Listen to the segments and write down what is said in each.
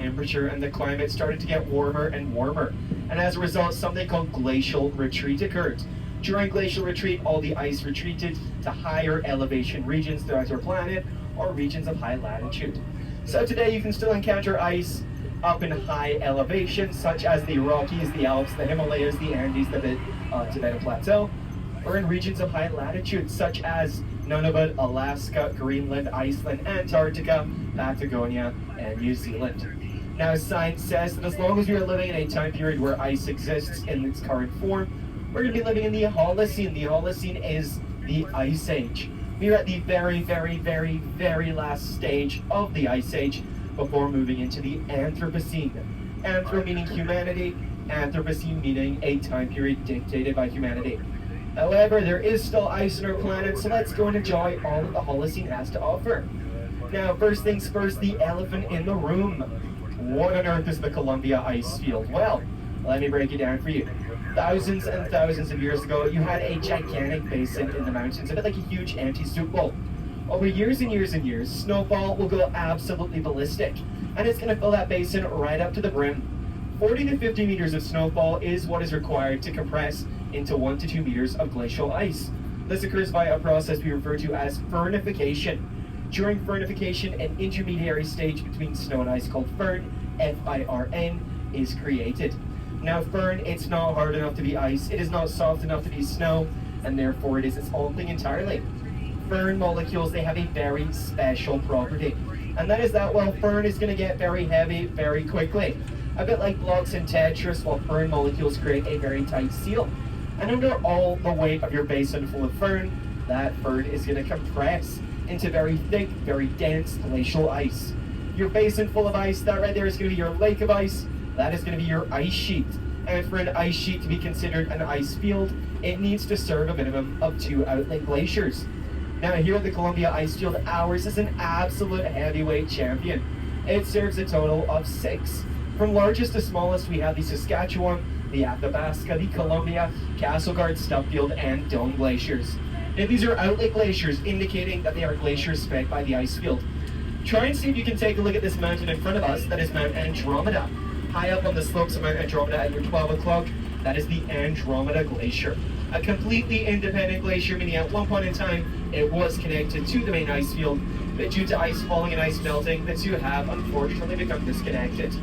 temperature and the climate started to get warmer and warmer. And as a result, something called glacial retreat occurred. During glacial retreat, all the ice retreated to higher elevation regions throughout our planet, or regions of high latitude. So today you can still encounter ice up in high elevations, such as the Rockies, the Alps, the Himalayas, the Andes, the Tibetan Plateau, or in regions of high latitude, such as Nunavut, Alaska, Greenland, Iceland, Antarctica, Patagonia, and New Zealand. Now, science says that as long as we are living in a time period where ice exists in its current form, we're going to be living in the Holocene. The Holocene is the Ice Age. We are at the very, very, very, very last stage of the Ice Age before moving into the Anthropocene. Anthro meaning humanity, Anthropocene meaning a time period dictated by humanity. However, there is still ice on our planet, so let's go and enjoy all that the Holocene has to offer. Now, first things first, the elephant in the room. What on earth is the Columbia ice field? Well, let me break it down for you. Thousands and thousands of years ago, you had a gigantic basin in the mountains, a bit like a huge empty soup bowl. Over years and years and years, snowfall will go absolutely ballistic, and it's going to fill that basin right up to the brim. 40 to 50 meters of snowfall is what is required to compress into 1 to 2 meters of glacial ice. This occurs via a process we refer to as firnification. During firnification, an intermediary stage between snow and ice called firn, F-I-R-N, is created. Now firn, it's not hard enough to be ice, it is not soft enough to be snow, and therefore it is its own thing entirely. Firn molecules, they have a very special property, and that is that, well, firn is going to get very heavy very quickly. A bit like blocks in Tetris, while firn molecules create a very tight seal. And under all the weight of your basin full of firn, that firn is going to compress into very thick, very dense glacial ice. Your basin full of ice, that right there is going to be your lake of ice. That is going to be your ice sheet. And for an ice sheet to be considered an ice field, it needs to serve a minimum of 2 outlet glaciers. Now here at the Columbia Ice Field, ours is an absolute heavyweight champion. It serves a total of 6. From largest to smallest, we have the Saskatchewan, the Athabasca, the Columbia, Castleguard, Stubfield, and Dome glaciers. Now these are outlet glaciers, indicating that they are glaciers fed by the ice field. Try and see if you can take a look at this mountain in front of us. That is Mount Andromeda. High up on the slopes of Mount Andromeda at your 12 o'clock, that is the Andromeda Glacier. A completely independent glacier, meaning at one point in time, it was connected to the main ice field, but due to ice falling and ice melting, the two have unfortunately become disconnected.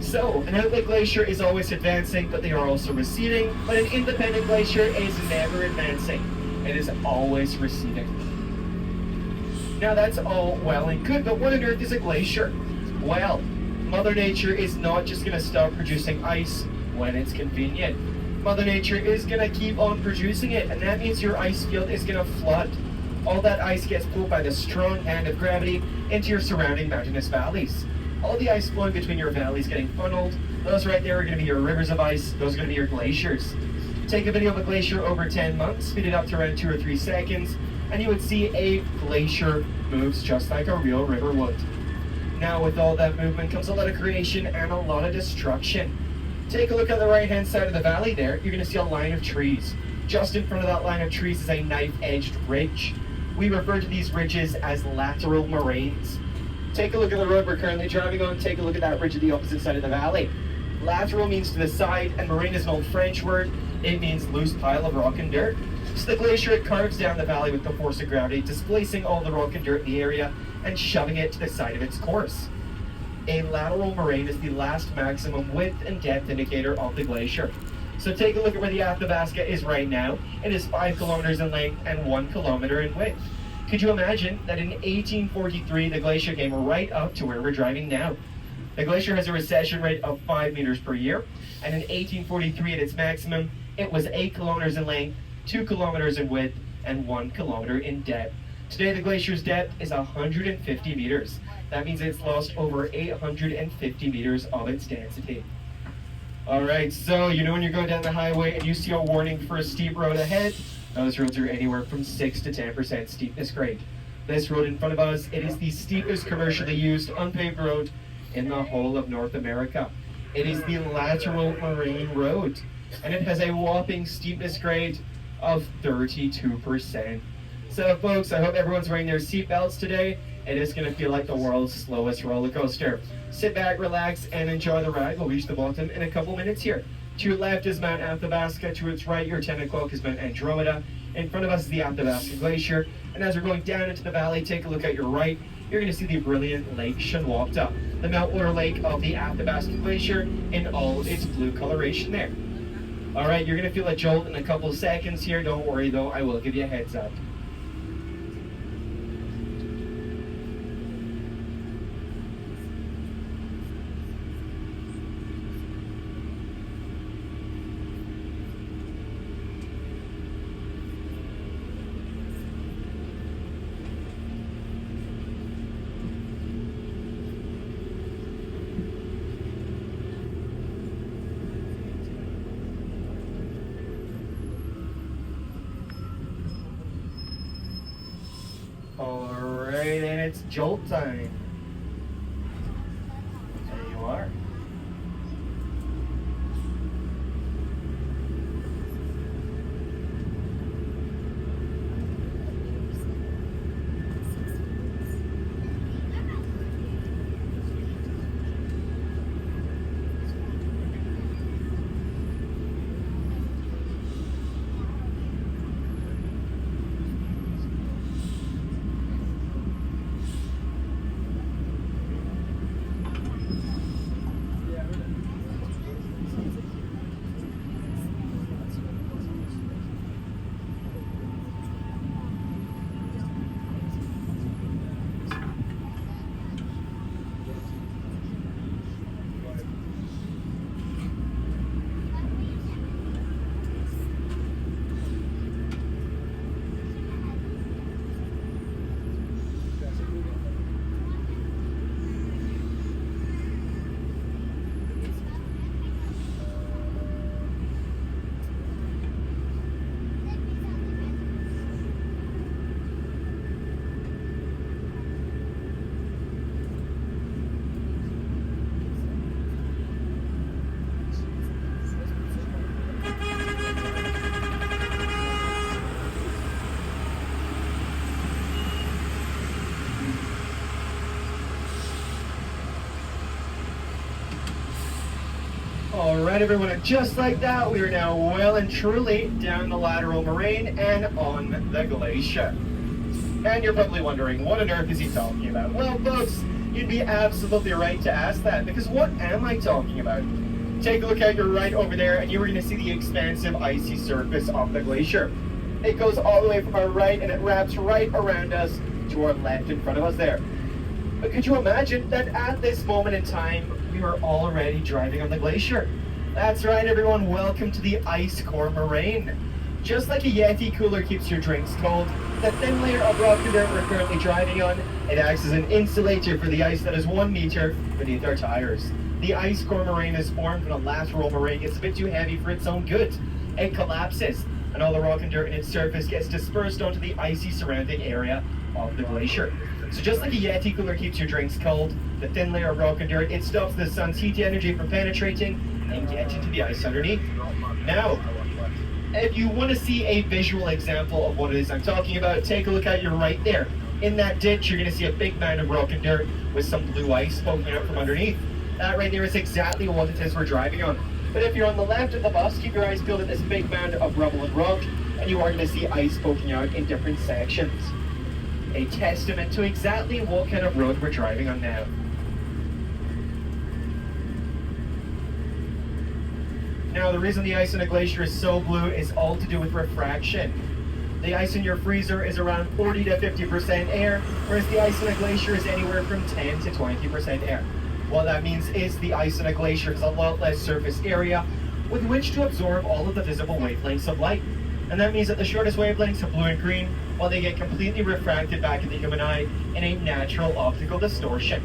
So, an outlet glacier is always advancing, but they are also receding, but an independent glacier is never advancing. It is always receding. Now that's all well and good, but what on earth is a glacier? Well, Mother Nature is not just going to stop producing ice when it's convenient. Mother Nature is going to keep on producing it, and that means your ice field is going to flood. All that ice gets pulled by the strong hand of gravity into your surrounding mountainous valleys. All the ice flowing between your valleys getting funneled, those right there are going to be your rivers of ice, those are going to be your glaciers. Take a video of a glacier over 10 months, speed it up to around 2 or 3 seconds, and you would see a glacier moves just like a real river would. Now with all that movement comes a lot of creation and a lot of destruction. Take a look at the right hand side of the valley there, you're going to see a line of trees. Just in front of that line of trees is a knife-edged ridge. We refer to these ridges as lateral moraines. Take a look at the road we're currently driving on, take a look at that ridge at the opposite side of the valley. Lateral means to the side, and moraine is an old French word. It means loose pile of rock and dirt. So the glacier, it carves down the valley with the force of gravity, displacing all the rock and dirt in the area and shoving it to the side of its course. A lateral moraine is the last maximum width and depth indicator of the glacier. So take a look at where the Athabasca is right now. It is 5 kilometers in length and 1 kilometer in width. Could you imagine that in 1843 the glacier came right up to where we're driving now? The glacier has a recession rate of 5 meters per year, and in 1843 at its maximum, it was 8 kilometers in length, 2 kilometers in width, and 1 kilometer in depth. Today the glacier's depth is 150 meters. That means it's lost over 850 meters of its density. Alright, so you know when you're going down the highway and you see a warning for a steep road ahead, those roads are anywhere from 6 to 10% steepness grade. This road in front of us, it is the steepest commercially used unpaved road in the whole of North America. It is the lateral moraine road, and it has a whopping steepness grade of 32%. So folks, I hope everyone's wearing their seatbelts today. It is going to feel like the world's slowest roller coaster. Sit back, relax, and enjoy the ride. We'll reach the bottom in a couple minutes here. To your left is Mount Athabasca. To its right, your 10 o'clock is Mount Andromeda. In front of us is the Athabasca Glacier. And as we're going down into the valley, take a look at your right. You're going to see the brilliant Lake Shinwapta, the meltwater lake of the Athabasca Glacier in all its blue coloration there. All right, you're going to feel a jolt in a couple of seconds here. Don't worry, though. I will give you a heads up. Alright, and it's jolt time. There you are. Alright everyone, and just like that, we are now well and truly down the lateral moraine and on the glacier. And you're probably wondering, what on earth is he talking about? Well folks, you'd be absolutely right to ask that, because what am I talking about? Take a look at your right over there, and you are going to see the expansive icy surface of the glacier. It goes all the way from our right, and it wraps right around us to our left in front of us there. But could you imagine that at this moment in time, we are already driving on the glacier? That's right everyone, welcome to the ice core moraine. Just like a Yeti cooler keeps your drinks cold, the thin layer of rock and dirt we're currently driving on, it acts as an insulator for the ice that is 1 meter beneath our tires. The ice core moraine is formed when a lateral moraine gets a bit too heavy for its own good. It collapses, and all the rock and dirt in its surface gets dispersed onto the icy surrounding area of the glacier. So just like a Yeti cooler keeps your drinks cold, the thin layer of rock and dirt, it stops the sun's heat energy from penetrating and getting into the ice underneath. Now, if you want to see a visual example of what it is I'm talking about, take a look at your right there. In that ditch, you're going to see a big mound of rock and dirt with some blue ice poking out from underneath. That right there is exactly what it is we're driving on. But if you're on the left of the bus, keep your eyes peeled at this big mound of rubble and rock, and you are going to see ice poking out in different sections. A testament to exactly what kind of road we're driving on now. Now, the reason the ice in a glacier is so blue is all to do with refraction. The ice in your freezer is around 40 to 50% air, whereas the ice in a glacier is anywhere from 10 to 20% air. What that means is the ice in a glacier has a lot less surface area with which to absorb all of the visible wavelengths of light. And that means that the shortest wavelengths of blue and green, well, they get completely refracted back at the human eye in a natural optical distortion.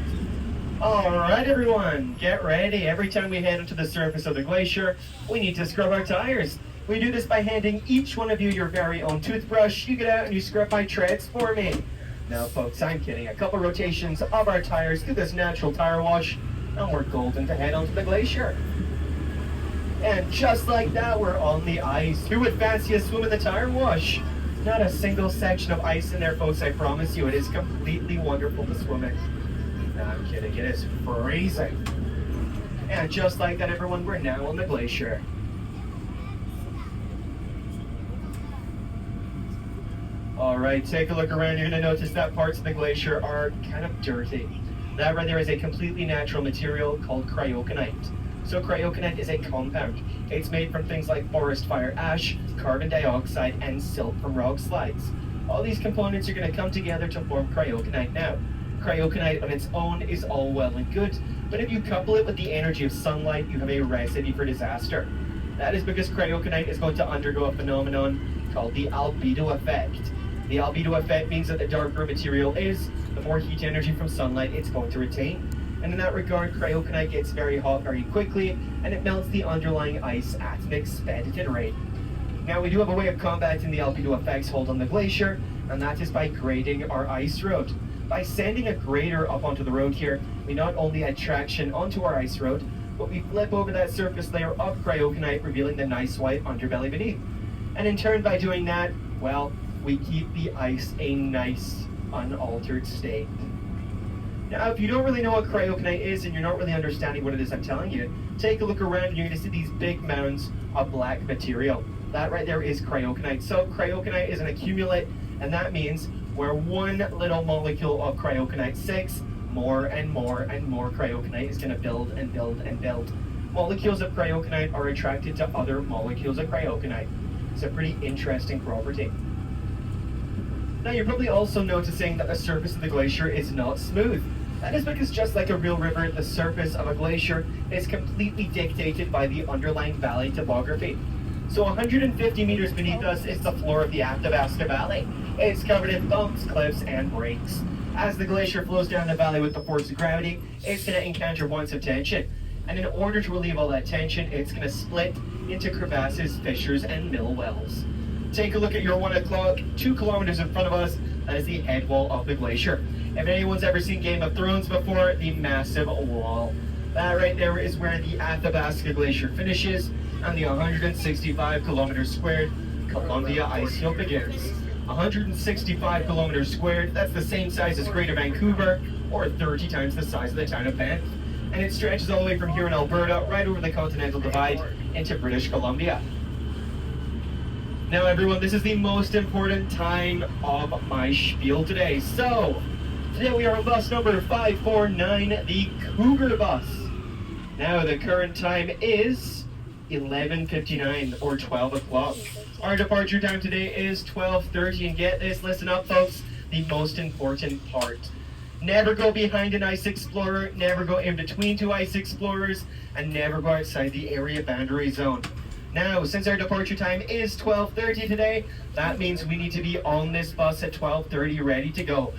Alright everyone, get ready. Every time we head onto the surface of the glacier, we need to scrub our tires. We do this by handing each one of you your very own toothbrush. You get out and you scrub my treads for me. No folks, I'm kidding. A couple rotations of our tires through this natural tire wash, and we're golden to head onto the glacier. And just like that, we're on the ice. Who would fancy a swim in the tire wash? Not a single section of ice in there, folks, I promise you. It is completely wonderful to swim in. No, I'm kidding, it is freezing. And just like that, everyone, we're now on the glacier. Alright, take a look around. You're going to notice that parts of the glacier are kind of dirty. That right there is a completely natural material called cryoconite. So cryoconite is a compound. It's made from things like forest fire ash, carbon dioxide, and silt from rock slides. All these components are going to come together to form cryoconite now. Cryoconite on its own is all well and good, but if you couple it with the energy of sunlight, you have a recipe for disaster. That is because cryoconite is going to undergo a phenomenon called the albedo effect. The albedo effect means that the darker a material is, the more heat energy from sunlight it's going to retain. And in that regard, cryoconite gets very hot very quickly, and it melts the underlying ice at an expedited rate. Now, we do have a way of combating the albedo effects hold on the glacier, and that is by grading our ice road. By sending a grader up onto the road here, we not only add traction onto our ice road, but we flip over that surface layer of cryoconite, revealing the nice white underbelly beneath. And in turn, by doing that, well, we keep the ice a nice, unaltered state. Now, if you don't really know what cryoconite is and you're not really understanding what it is I'm telling you, take a look around and you're going to see these big mounds of black material. That right there is cryoconite. So cryoconite is an accumulate, and that means where one little molecule of cryoconite sinks, more and more and more cryoconite is going to build and build and build. Molecules of cryoconite are attracted to other molecules of cryoconite. It's a pretty interesting property. Now, you're probably also noticing that the surface of the glacier is not smooth. That is because just like a real river, the surface of a glacier is completely dictated by the underlying valley topography. So 150 meters beneath us is the floor of the Athabasca Valley. It's covered in bumps, cliffs, and breaks. As the glacier flows down the valley with the force of gravity, it's going to encounter points of tension. And in order to relieve all that tension, it's going to split into crevasses, fissures, and mill wells. Take a look at your 1 o'clock, 2 kilometers in front of us. That is the head wall of the glacier. If anyone's ever seen Game of Thrones before, the massive wall. That right there is where the Athabasca Glacier finishes, and the 165 kilometers squared Columbia ice field begins. 165 kilometers squared, that's the same size as Greater Vancouver, or 30 times the size of the town of Banff. And it stretches all the way from here in Alberta, right over the Continental Divide, into British Columbia. Now everyone, this is the most important time of my spiel today. So, today we are on bus number 549, the Cougar bus. Now the current time is 11:59 or 12 o'clock. Our departure time today is 12:30, and get this, listen up folks, the most important part. Never go behind an ice explorer, never go in between 2 ice explorers, and never go outside the area boundary zone. Now, since our departure time is 12:30 today, that means we need to be on this bus at 12:30 ready to go.